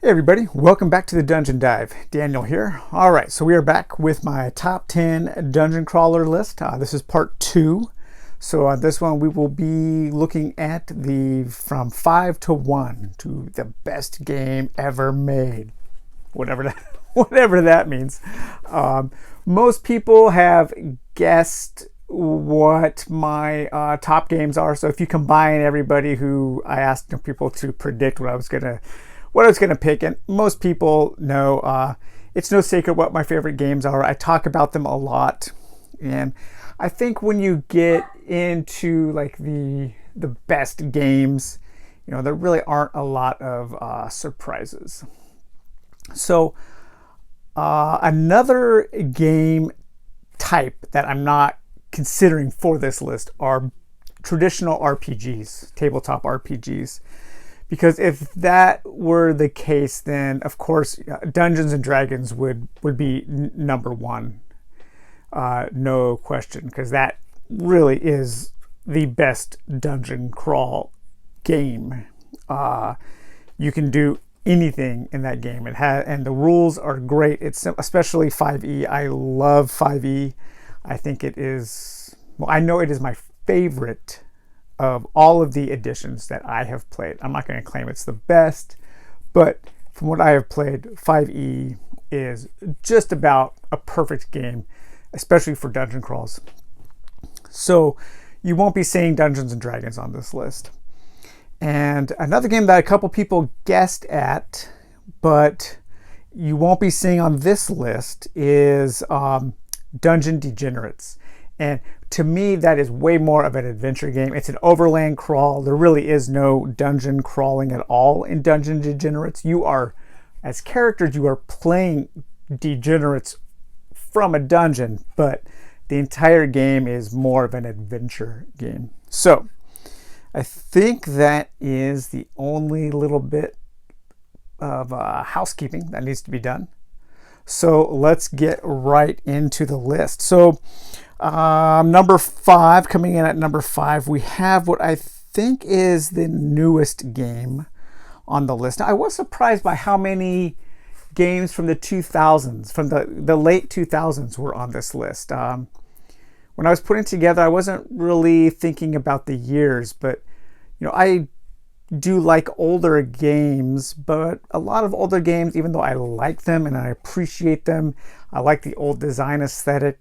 Hey everybody, welcome back to the Dungeon Dive. Daniel here. Alright, so we are back with my top 10 dungeon crawler list. This is part 2. So on this one we will be looking at the from 5 to 1 to the best game ever made. Whatever that means. Most people have guessed what my top games are. So if you combine everybody who I asked people to predict what I was gonna pick, and most people know it's no secret what my favorite games are. I talk about them a lot, and I think when you get into like the best games, you know, there really aren't a lot of surprises. So another game type that I'm not considering for this list are traditional RPGs, tabletop RPGs. Because if that were the case, then of course Dungeons and Dragons would be number one, no question, because that really is the best dungeon crawl game. You can do anything in that game. And the rules are great. It's especially 5e. I love 5e. I think it is. Well, I know it is my favorite of all of the editions that I have played. I'm not going to claim it's the best, but from what I have played, 5e is just about a perfect game, especially for dungeon crawls. So you won't be seeing Dungeons and Dragons on this list. And another game that a couple people guessed at, but you won't be seeing on this list is Dungeon Degenerates. And to me, that is way more of an adventure game. It's an overland crawl. There really is no dungeon crawling at all in Dungeon Degenerates. You are, as characters, you are playing degenerates from a dungeon, but the entire game is more of an adventure game. So I think that is the only little bit of housekeeping that needs to be done. So let's get right into the list. So number 5, coming in at number 5, we have what I think is the newest game on the list. Now, I was surprised by how many games from the 2000s, from the late 2000s were on this list. When I was putting together, I wasn't really thinking about the years, but you know, I do like older games, but a lot of older games, even though I like them and I appreciate them, I like the old design aesthetic.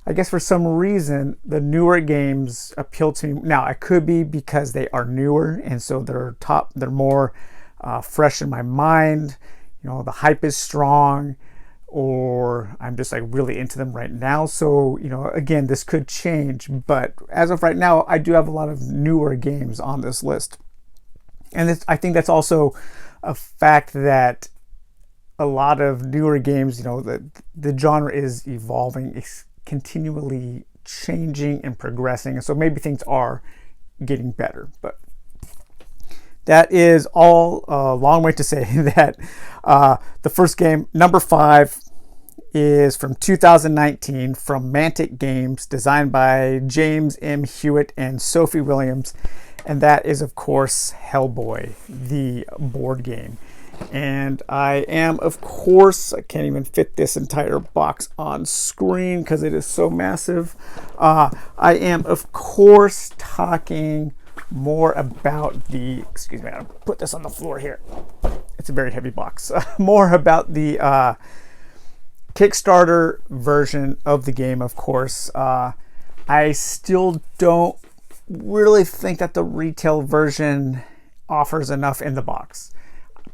I guess for some reason, the newer games appeal to me. Now, it could be because they are newer, and so they're more fresh in my mind. You know, the hype is strong, or I'm just like really into them right now. So, you know, again, this could change, but as of right now, I do have a lot of newer games on this list. And I think that's also a fact that a lot of newer games, you know, the genre is evolving. It's continually changing and progressing, and so maybe things are getting better. But that is all a long way to say that the first game, number 5, is from 2019 from Mantic Games, designed by James M. Hewitt and Sophie Williams, and that is of course Hellboy, the board game. And I am, of course, I can't even fit this entire box on screen because it is so massive. I am, of course, talking more about excuse me, I'll put this on the floor here. It's a very heavy box. More about the Kickstarter version of the game, of course. I still don't really think that the retail version offers enough in the box.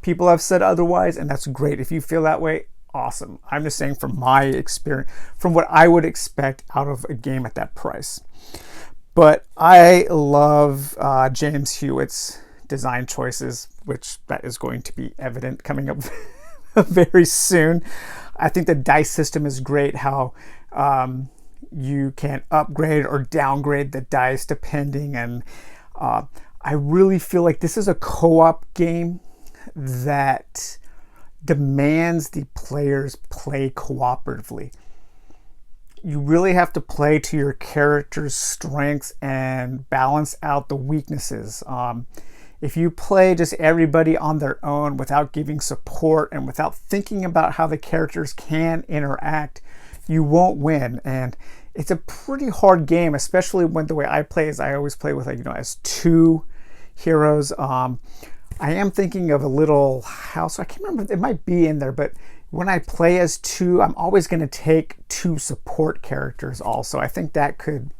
People have said otherwise, and that's great. If you feel that way, awesome. I'm just saying from my experience, from what I would expect out of a game at that price. But I love James Hewitt's design choices, which that is going to be evident coming up very soon. I think the dice system is great, how you can upgrade or downgrade the dice depending. And I really feel like this is a co-op game that demands the players play cooperatively. You really have to play to your character's strengths and balance out the weaknesses. If you play just everybody on their own without giving support and without thinking about how the characters can interact, you won't win. And it's a pretty hard game, especially when the way I play is I always play with, like, as 2 heroes. I am thinking of a little house. I can't remember, it might be in there, but when I play as 2, I'm always going to take 2 support characters also. I think that could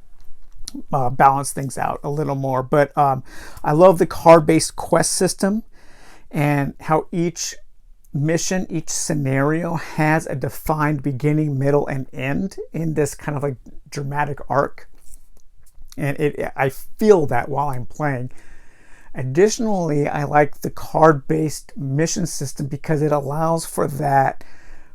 balance things out a little more. But I love the card-based quest system and how each mission, each scenario has a defined beginning, middle, and end in this kind of like dramatic arc. And I feel that while I'm playing. Additionally, I like the card-based mission system because it allows for that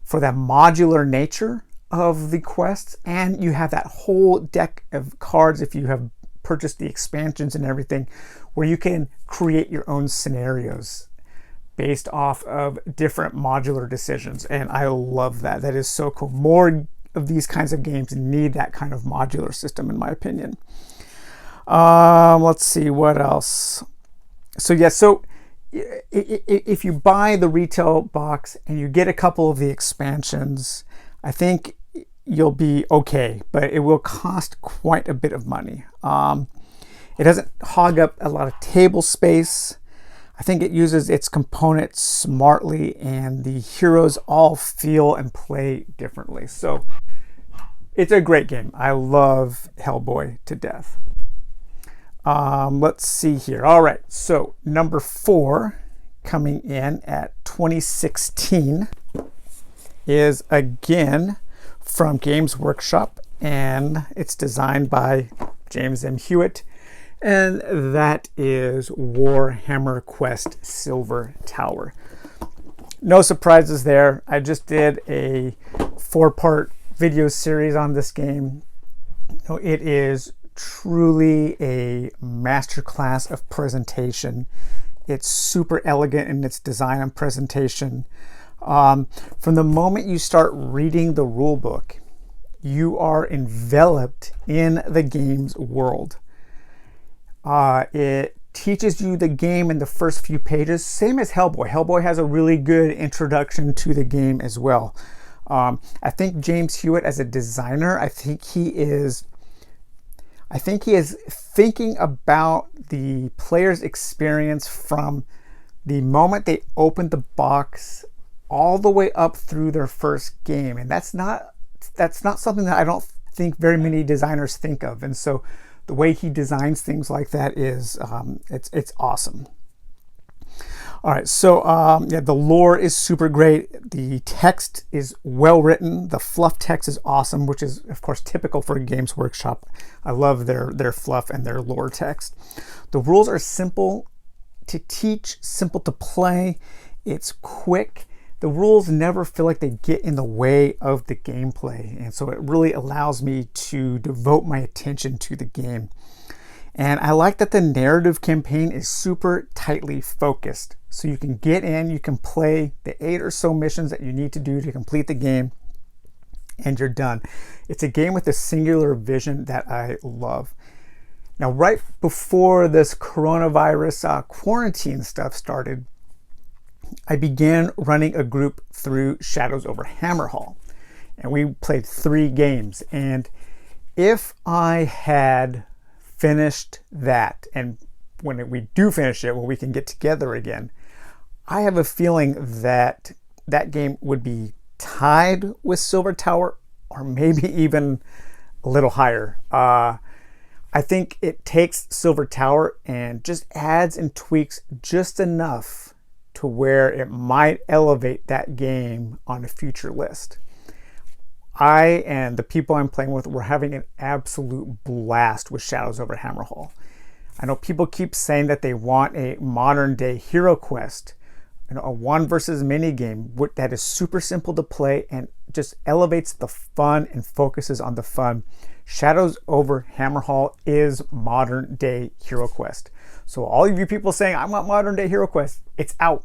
modular nature of the quests, and you have that whole deck of cards if you have purchased the expansions and everything, where you can create your own scenarios based off of different modular decisions. And I love that. That is so cool. More of these kinds of games need that kind of modular system, in my opinion. Let's see what else. So yeah, so if you buy the retail box and you get a couple of the expansions, I think you'll be okay, but it will cost quite a bit of money. It doesn't hog up a lot of table space. I think it uses its components smartly, and the heroes all feel and play differently. So it's a great game. I love Hellboy to death. Let's see here. All right, so number 4 coming in at 2016 is again from Games Workshop, and it's designed by James M. Hewitt, and that is Warhammer Quest Silver Tower. No surprises there. I just did a 4-part video series on this game. It is truly a masterclass of presentation. It's super elegant in its design and presentation. From the moment you start reading the rule book, you are enveloped in the game's world. It teaches you the game in the first few pages, same as Hellboy. Hellboy has a really good introduction to the game as well. I think James Hewitt, as a designer, I think he is thinking about the player's experience from the moment they open the box all the way up through their first game. And that's not something that I don't think very many designers think of. And so the way he designs things like that is it's awesome. All right, so yeah, the lore is super great. The text is well written. The fluff text is awesome, which is of course typical for Games Workshop. I love their fluff and their lore text. The rules are simple to teach, simple to play. It's quick. The rules never feel like they get in the way of the gameplay, and so it really allows me to devote my attention to the game. And I like that the narrative campaign is super tightly focused. So you can get in, you can play the 8 or so missions that you need to do to complete the game, and you're done. It's a game with a singular vision that I love. Now, right before this coronavirus quarantine stuff started, I began running a group through Shadows over Hammerhall. And we played 3 games. And if I had finished that, and when we do finish it, when we can get together again, I have a feeling that that game would be tied with Silver Tower, or maybe even a little higher. I think it takes Silver Tower and just adds and tweaks just enough to where it might elevate that game on a future list. I and the people I'm playing with were having an absolute blast with Shadows over Hammerhall. I know people keep saying that they want a modern day hero quest, a one versus many game that is super simple to play and just elevates the fun and focuses on the fun. Shadows over Hammerhall is modern day hero quest. So all of you people saying I want modern day hero quest, it's out.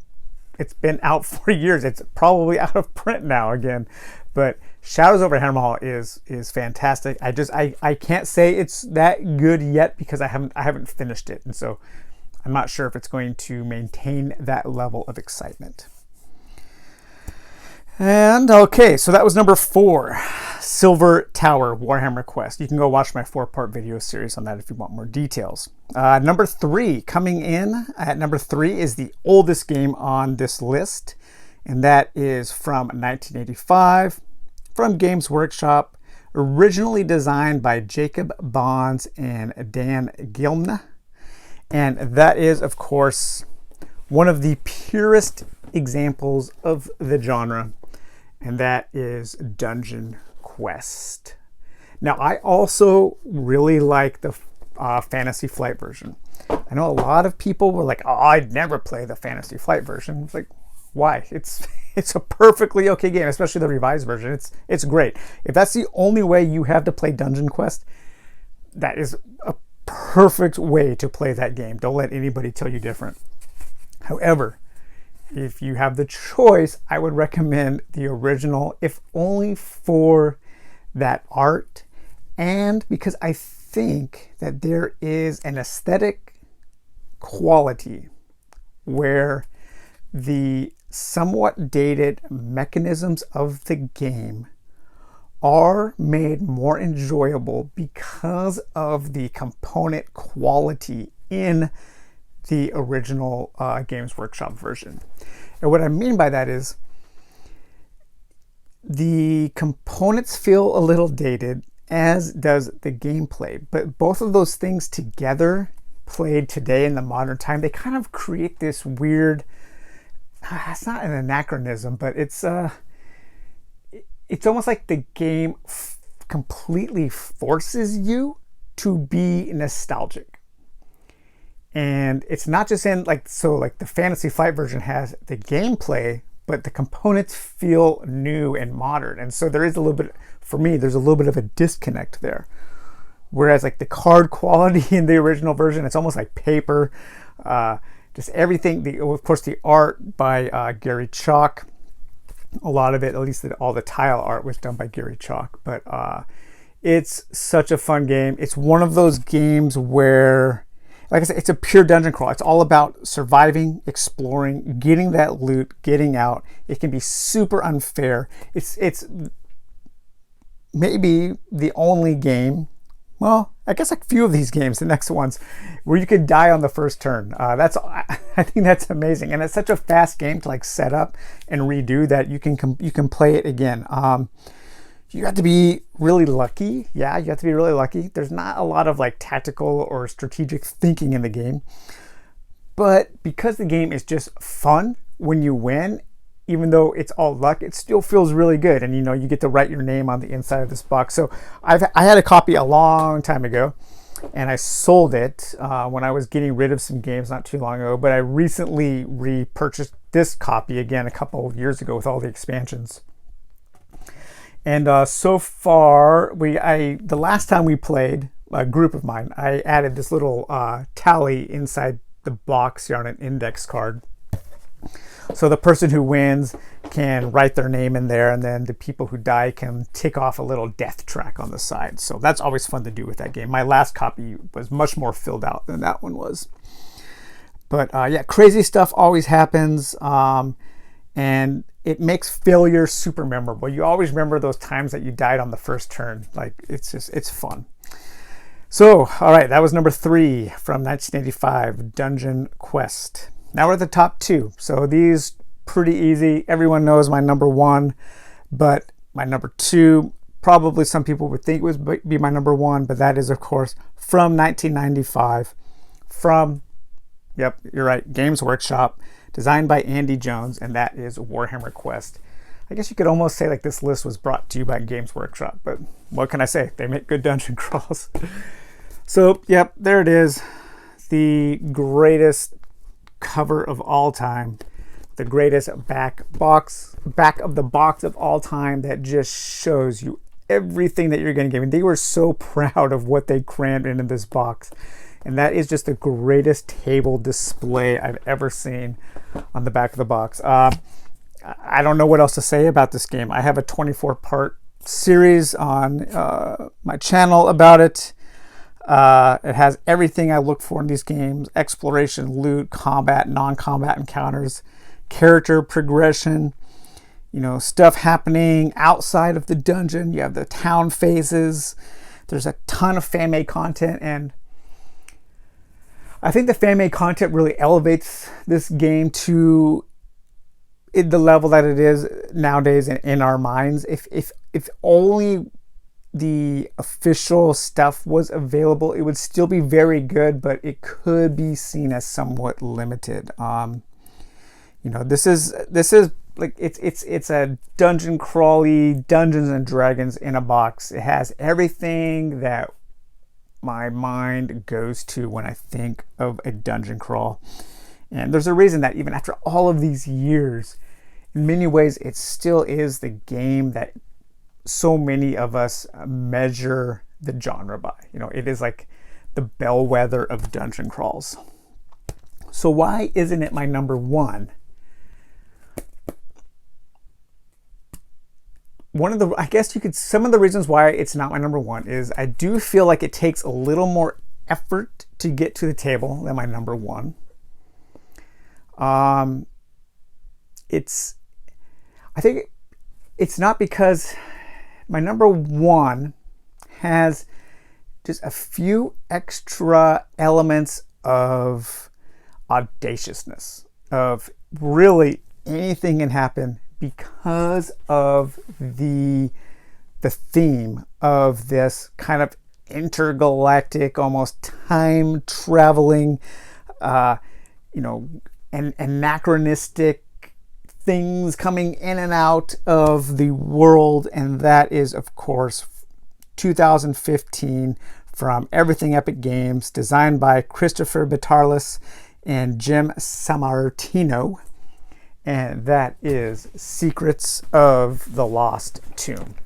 It's been out for years. It's probably out of print now again. But Shadows over Hammerhall is fantastic. I can't say it's that good yet because I haven't finished it, and so I'm not sure if it's going to maintain that level of excitement. And okay, so that was number 4, Silver Tower Warhammer Quest. You can go watch my 4-part video series on that if you want more details. Number 3, coming in at number 3 is the oldest game on this list, and that is from 1985, from Games Workshop, originally designed by Jacob Bonds and Dan Gilman. And that is, of course, one of the purest examples of the genre, and that is Dungeon Quest. Now, I also really like the Fantasy Flight version. I know a lot of people were like, oh, I'd never play the Fantasy Flight version. It's like, why? It's a perfectly okay game, especially the revised version. It's great. If that's the only way you have to play Dungeon Quest, that is a perfect way to play that game. Don't let anybody tell you different. However, if you have the choice, I would recommend the original, if only for that art, and because I think that there is an aesthetic quality where the somewhat dated mechanisms of the game are made more enjoyable because of the component quality in the original Games Workshop version. And what I mean by that is the components feel a little dated, as does the gameplay, but both of those things together, played today in the modern time, they kind of create this weird, it's not an anachronism, but it's almost like the game completely forces you to be nostalgic. And it's not just in like the Fantasy Flight version has the gameplay, but the components feel new and modern. And so there is a little bit, for me, there's a little bit of a disconnect there. Whereas like the card quality in the original version, it's almost like paper. Just everything, of course, the art by Gary Chalk. A lot of it, at least all the tile art, was done by Gary Chalk. But it's such a fun game. It's one of those games where, like I said, it's a pure dungeon crawl. It's all about surviving, exploring, getting that loot, getting out. It can be super unfair. It's maybe the only game, well, I guess a few of these games, the next ones, where you could die on the first turn. I think that's amazing, and it's such a fast game to like set up and redo that you can play it again. You have to be really lucky. Yeah, you have to be really lucky. There's not a lot of like tactical or strategic thinking in the game, but because the game is just fun when you win, even though it's all luck, it still feels really good. And you get to write your name on the inside of this box. So I had a copy a long time ago, and I sold it when I was getting rid of some games not too long ago. But I recently repurchased this copy again a couple of years ago with all the expansions. And so far, the last time we played, a group of mine, I added this little tally inside the box here on an index card. So the person who wins can write their name in there, and then the people who die can tick off a little death track on the side. So that's always fun to do with that game. My last copy was much more filled out than that one was. But yeah, crazy stuff always happens, and it makes failure super memorable. You always remember those times that you died on the first turn. Like, it's fun. So, all right, that was number 3 from 1985, Dungeon Quest. Now we're at the top 2. So these pretty easy. Everyone knows my number 1, but my number 2, probably some people would think would be my number 1, but that is, of course, from 1995, from, yep, you're right, Games Workshop, designed by Andy Jones, and that is Warhammer Quest. I guess you could almost say like this list was brought to you by Games Workshop, but what can I say? They make good dungeon crawls. So, yep, there it is. The greatest cover of all time, the greatest back of the box of all time, that just shows you everything that you're going to get. And they were so proud of what they crammed into this box, and that is just the greatest table display I've ever seen on the back of the box. I don't know what else to say about this game. I have a 24-part series on my channel about it. It has everything I look for in these games: exploration, loot, combat, non-combat encounters, character progression, stuff happening outside of the dungeon. You have the town phases. There's a ton of fan-made content, and I think the fan-made content really elevates this game to the level that it is nowadays in our minds. If only the official stuff was available, it would still be very good, but it could be seen as somewhat limited. This is like it's a dungeon crawly, Dungeons and Dragons in a box. It has everything that my mind goes to when I think of a dungeon crawl. And there's a reason that even after all of these years, in many ways, it still is the game that so many of us measure the genre by. It is like the bellwether of dungeon crawls. So why isn't it my number one? Some of the reasons why it's not my number one is I do feel like it takes a little more effort to get to the table than my number one. I think it's not because my number one has just a few extra elements of audaciousness, of really anything can happen, because of the theme of this kind of intergalactic, almost time traveling, anachronistic things coming in and out of the world. And that is, of course, 2015 from Everything Epic Games, designed by Christopher Bitarlis and Jim Sammartino. And that is Secrets of the Lost Tomb.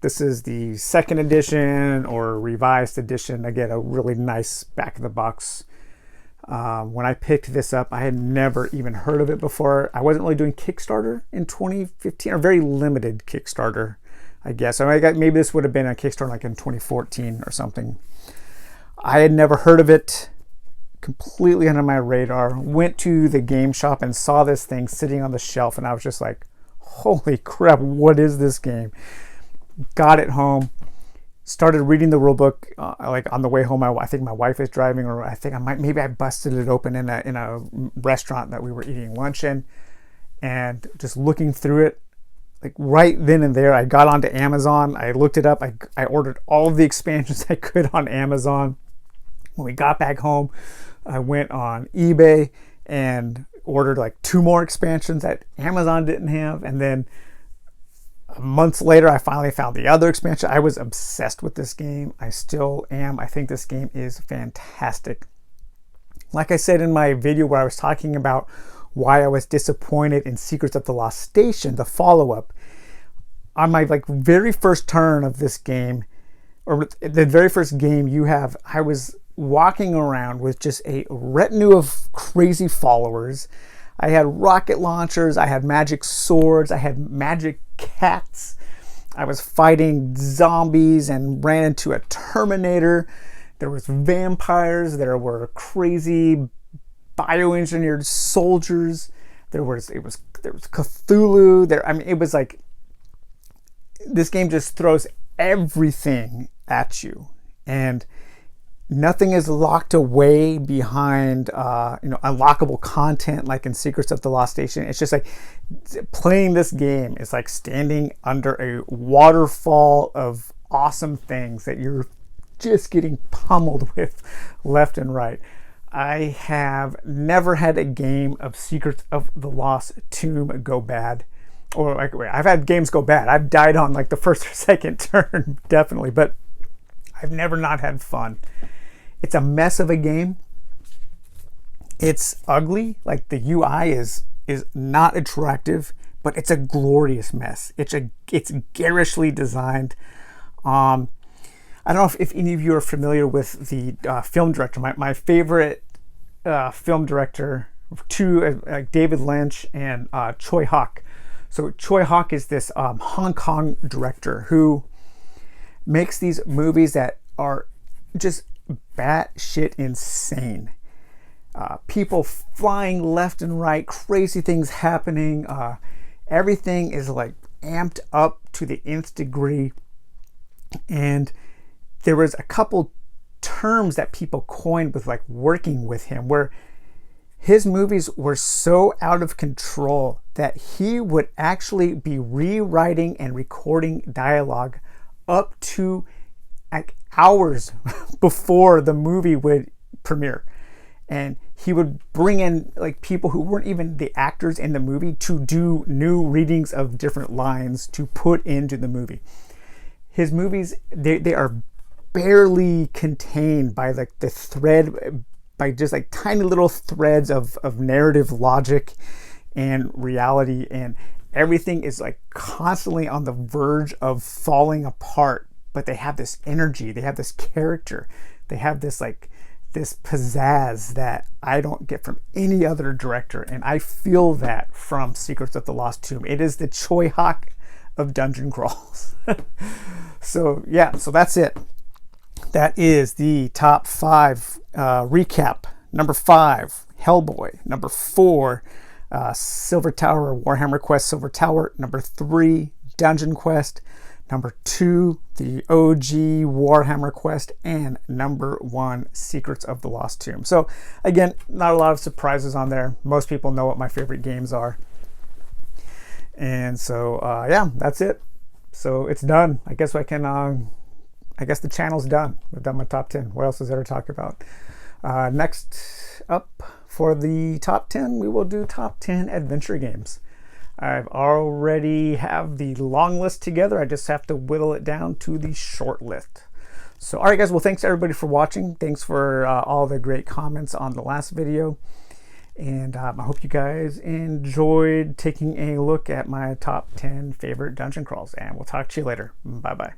This is the second edition or revised edition. I get a really nice back of the box. When I picked this up, I had never even heard of it before. I wasn't really doing Kickstarter in 2015, or very limited Kickstarter, I guess. Maybe this would have been a Kickstarter like in 2014 or something. I had never heard of it. Completely under my radar. Went to the game shop and saw this thing sitting on the shelf, and I was just like, holy crap, what is this game? Got it home, started reading the rule book like on the way home. I think my wife is driving, or maybe I busted it open in a restaurant that we were eating lunch in, and just looking through it, like right then and there, I got onto Amazon. I looked it up. I ordered all of the expansions I could on Amazon. When we got back home, I went on eBay and ordered like 2 more expansions that Amazon didn't have. And then months later, I finally found the other expansion. I was obsessed with this game. I still am. I think this game is fantastic. Like I said in my video where I was talking about why I was disappointed in Secrets of the Lost Station, the follow-up, on my very first turn of this game, or the very first game you have, I was walking around with just a retinue of crazy followers. I had rocket launchers, I had magic swords, I had magic cats. I was fighting zombies and ran into a Terminator. There was vampires, there were crazy bioengineered soldiers. There was Cthulhu. It was like this game just throws everything at you, and nothing is locked away behind unlockable content like in Secrets of the Lost Station. It's just like playing this game is like standing under a waterfall of awesome things that you're just getting pummeled with left and right. I have never had a game of Secrets of the Lost Tomb go bad. Or I've had games go bad. I've died on like the first or second turn, definitely, but I've never not had fun. It's a mess of a game. It's ugly. Like the UI is not attractive, but it's a glorious mess. It's garishly designed. I don't know if any of you are familiar with the film director. My favorite film director, David Lynch and Choi Hawk. So Choi Hawk is this Hong Kong director who makes these movies that are just batshit insane. People flying left and right, crazy things happening. Everything is like amped up to the nth degree. And there was a couple terms that people coined with like working with him, where his movies were so out of control that he would actually be rewriting and recording dialogue up to like hours before the movie would premiere. And he would bring in like people who weren't even the actors in the movie to do new readings of different lines to put into the movie. His movies, they are barely contained by like the thread, by just like tiny little threads of narrative logic and reality, and everything is like constantly on the verge of falling apart. But they have this energy, they have this character, they have this like this pizzazz that I don't get from any other director, and I feel that from Secrets of the Lost Tomb. It is the Choi Hawk of dungeon crawls. So yeah, so that's it. That is the top 5 recap. Number 5, Hellboy. Number 4, Silver Tower, Warhammer Quest Silver Tower. Number 3, Dungeon Quest. Number 2, the OG Warhammer Quest. And number 1, Secrets of the Lost Tomb. So again, not a lot of surprises on there. Most people know what my favorite games are. And so yeah, that's it. So it's done. I guess I guess the channel's done. We've done my top 10. What else is there to talk about? Next up for the top 10, we will do top 10 adventure games. I've already have the long list together. I just have to whittle it down to the short list. So, all right, guys. Well, thanks everybody for watching. Thanks for all the great comments on the last video. And I hope you guys enjoyed taking a look at my top 10 favorite dungeon crawls. And we'll talk to you later. Bye-bye.